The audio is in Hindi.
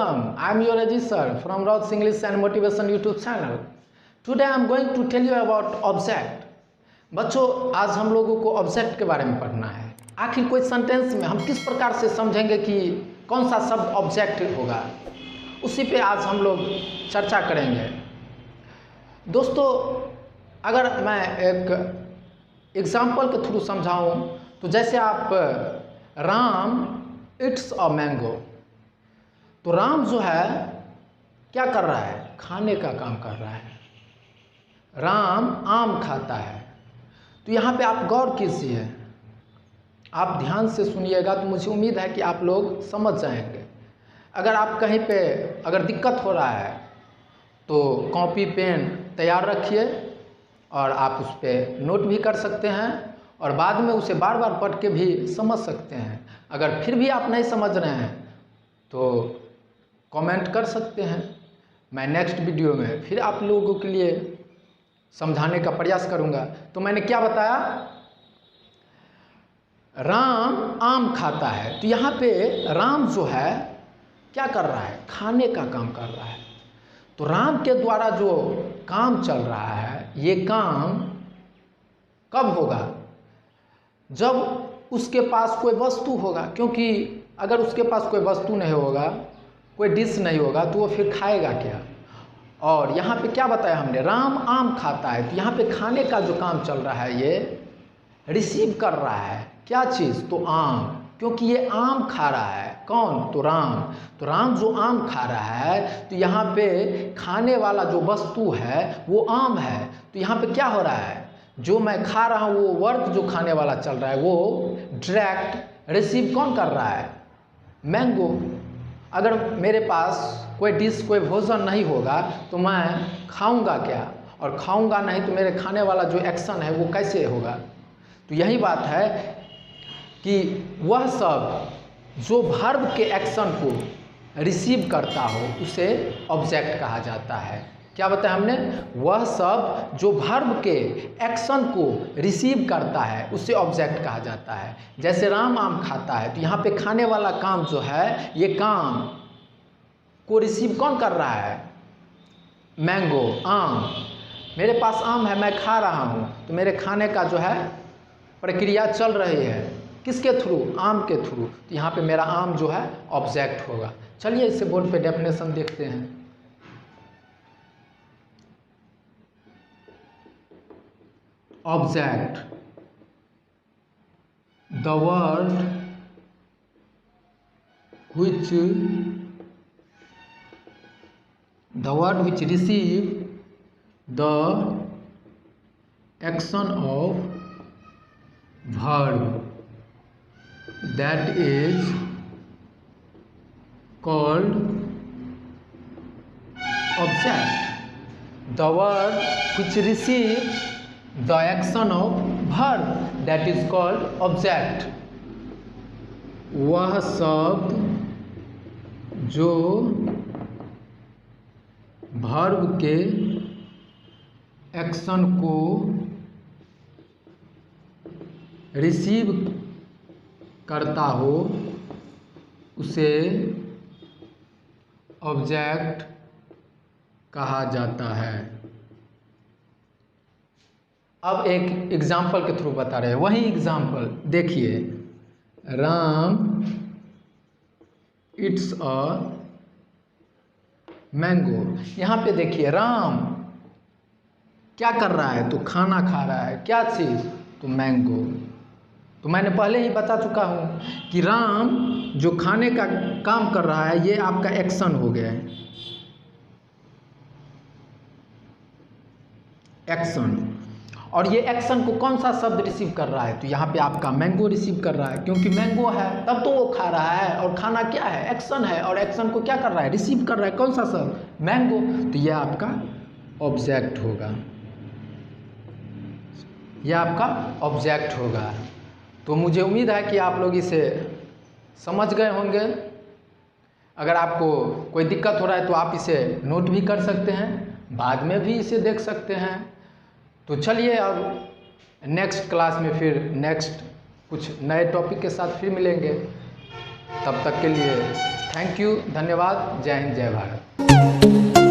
welcome. I am your Ajit from Rauth's English and Motivation YouTube channel. Today I am going to tell you about object. बच्चों, आज हम लोगों को ऑब्जेक्ट के बारे में पढ़ना है। आखिर कोई सेंटेंस में हम किस प्रकार से समझेंगे कि कौन सा शब्द ऑब्जेक्ट होगा, उसी पे आज हम लोग चर्चा करेंगे। दोस्तों, अगर मैं एक एग्जाम्पल के थ्रू समझाऊं तो जैसे आप राम इट्स अ मैंगो, तो राम जो है क्या कर रहा है? खाने का काम कर रहा है। राम आम खाता है। तो यहाँ पे आप गौर कीजिए, आप ध्यान से सुनिएगा तो मुझे उम्मीद है कि आप लोग समझ जाएंगे। अगर आप कहीं पे अगर दिक्कत हो रहा है तो कॉपी पेन तैयार रखिए और आप उस पर नोट भी कर सकते हैं और बाद में उसे बार बार पढ़ के भी समझ सकते हैं। अगर फिर भी आप नहीं समझ रहे हैं तो कमेंट कर सकते हैं। मैं नेक्स्ट वीडियो में फिर आप लोगों के लिए समझाने का प्रयास करूंगा। तो मैंने क्या बताया? राम आम खाता है। तो यहाँ पे राम जो है क्या कर रहा है? खाने का काम कर रहा है। तो राम के द्वारा जो काम चल रहा है, ये काम कब होगा? जब उसके पास कोई वस्तु होगा, क्योंकि अगर उसके पास कोई वस्तु नहीं होगा, कोई डिश नहीं होगा, तो वो फिर खाएगा क्या? और यहाँ पे क्या बताया हमने? राम आम खाता है। तो यहाँ पे खाने का जो काम चल रहा है, ये रिसीव कर रहा है क्या चीज़? तो आम, क्योंकि ये आम खा रहा है। कौन? तो राम। तो राम जो आम खा रहा है, तो यहाँ पे खाने वाला जो वस्तु है वो आम है। तो यहाँ पे क्या हो रहा है? जो मैं खा रहा हूँ वो वर्क जो खाने वाला चल रहा है, वो डायरेक्ट रिसीव कौन कर रहा है? मैंगो। अगर मेरे पास कोई डिश, कोई भोजन नहीं होगा तो मैं खाऊंगा क्या? और खाऊंगा नहीं तो मेरे खाने वाला जो एक्शन है वो कैसे होगा? तो यही बात है कि वह सब जो वर्ब के एक्शन को रिसीव करता हो उसे ऑब्जेक्ट कहा जाता है। क्या बताया हमने? वह सब जो वर्ब के एक्शन को रिसीव करता है उसे ऑब्जेक्ट कहा जाता है। जैसे राम आम खाता है, तो यहाँ पे खाने वाला काम जो है, ये काम को रिसीव कौन कर रहा है? मैंगो, आम। मेरे पास आम है, मैं खा रहा हूँ, तो मेरे खाने का जो है प्रक्रिया चल रही है। किसके थ्रू? आम के थ्रू। तो यहाँ पे मेरा आम जो है ऑब्जेक्ट होगा। चलिए इसे बोर्ड पे डेफिनेशन देखते हैं। Object, the word which receive the action of verb, that is called object. The word which receive the action of verb, that is called object. वह शब्द जो verb के एक्शन को रिसीव करता हो उसे ऑब्जेक्ट कहा जाता है। अब एक एग्जाम्पल के थ्रू बता रहे हैं। वही एग्जाम्पल देखिए, राम इट्स अ मैंगो। यहाँ पे देखिए राम क्या कर रहा है? तो खाना खा रहा है। क्या चीज़? तो मैंगो। तो मैंने पहले ही बता चुका हूँ कि राम जो खाने का काम कर रहा है, ये आपका एक्शन हो गया है। एक्शन। और ये एक्शन को कौन सा शब्द रिसीव कर रहा है? तो यहाँ पे आपका मैंगो रिसीव कर रहा है, क्योंकि मैंगो है तब तो वो खा रहा है। और खाना क्या है? एक्शन है। और एक्शन को क्या कर रहा है? रिसीव कर रहा है। कौन सा शब्द? मैंगो। तो ये आपका ऑब्जेक्ट होगा। यह आपका ऑब्जेक्ट होगा। तो मुझे उम्मीद है कि आप लोग इसे समझ गए होंगे। अगर आपको कोई दिक्कत हो रहा है तो आप इसे नोट भी कर सकते हैं, बाद में भी इसे देख सकते हैं। तो चलिए अब नेक्स्ट क्लास में फिर नेक्स्ट कुछ नए टॉपिक के साथ फिर मिलेंगे। तब तक के लिए थैंक यू, धन्यवाद। जय हिंद, जय भारत।